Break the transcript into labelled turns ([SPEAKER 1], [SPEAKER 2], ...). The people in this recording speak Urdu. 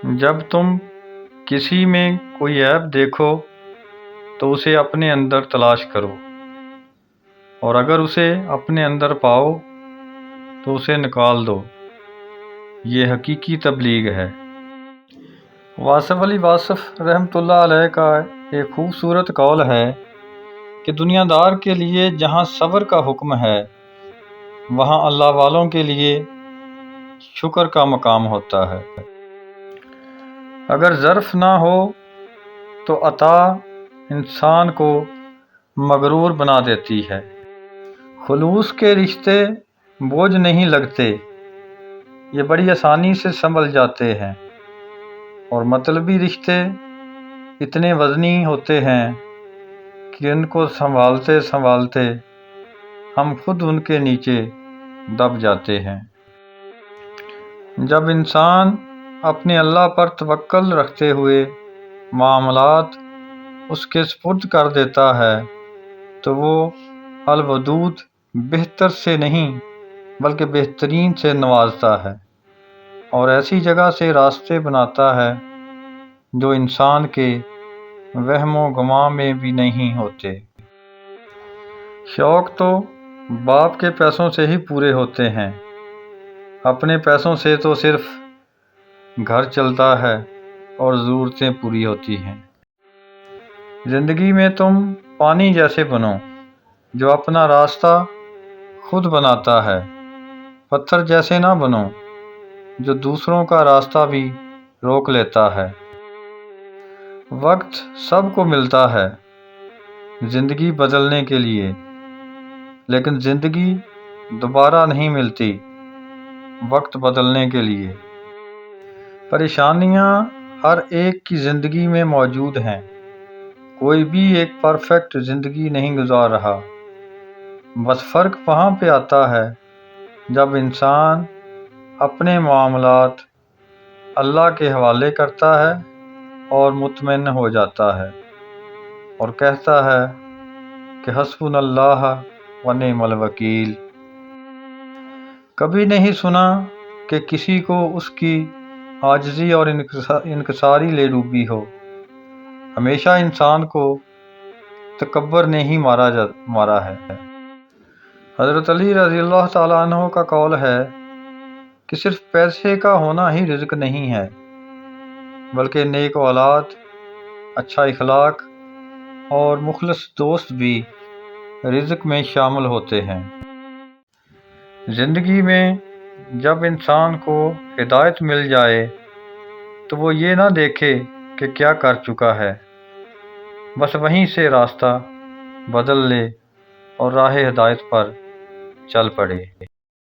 [SPEAKER 1] جب تم کسی میں کوئی عیب دیکھو تو اسے اپنے اندر تلاش کرو، اور اگر اسے اپنے اندر پاؤ تو اسے نکال دو۔ یہ حقیقی تبلیغ ہے۔ واصف علی واصف رحمۃ اللہ علیہ کا ایک خوبصورت قول ہے کہ دنیا دار کے لیے جہاں صبر کا حکم ہے وہاں اللہ والوں کے لیے شکر کا مقام ہوتا ہے۔ اگر ظرف نہ ہو تو عطا انسان کو مغرور بنا دیتی ہے۔ خلوص کے رشتے بوجھ نہیں لگتے، یہ بڑی آسانی سے سنبھل جاتے ہیں، اور مطلبی رشتے اتنے وزنی ہوتے ہیں کہ ان کو سنبھالتے سنبھالتے ہم خود ان کے نیچے دب جاتے ہیں۔ جب انسان اپنے اللہ پر توکل رکھتے ہوئے معاملات اس کے سپرد کر دیتا ہے تو وہ الودود بہتر سے نہیں بلکہ بہترین سے نوازتا ہے، اور ایسی جگہ سے راستے بناتا ہے جو انسان کے وہم و گمان میں بھی نہیں ہوتے۔ شوق تو باپ کے پیسوں سے ہی پورے ہوتے ہیں، اپنے پیسوں سے تو صرف گھر چلتا ہے اور ضرورتیں پوری ہوتی ہیں۔ زندگی میں تم پانی جیسے بنو جو اپنا راستہ خود بناتا ہے، پتھر جیسے نہ بنو جو دوسروں کا راستہ بھی روک لیتا ہے۔ وقت سب کو ملتا ہے زندگی بدلنے کے لیے، لیکن زندگی دوبارہ نہیں ملتی وقت بدلنے کے لیے۔ پریشانیاں ہر ایک کی زندگی میں موجود ہیں، کوئی بھی ایک پرفیکٹ زندگی نہیں گزار رہا۔ بس فرق وہاں پہ آتا ہے جب انسان اپنے معاملات اللہ کے حوالے کرتا ہے اور مطمئن ہو جاتا ہے اور کہتا ہے کہ حسبنا اللہ و نعم الوکیل۔ کبھی نہیں سنا کہ کسی کو اس کی عاجزی اور انکساری لے ڈوبی ہو، ہمیشہ انسان کو تکبر نے ہی مارا ہے۔ حضرت علی رضی اللہ تعالیٰ عنہ کا قول ہے کہ صرف پیسے کا ہونا ہی رزق نہیں ہے، بلکہ نیک اولاد، اچھا اخلاق اور مخلص دوست بھی رزق میں شامل ہوتے ہیں۔ زندگی میں جب انسان کو ہدایت مل جائے تو وہ یہ نہ دیکھے کہ کیا کر چکا ہے، بس وہیں سے راستہ بدل لے اور راہ ہدایت پر چل پڑے۔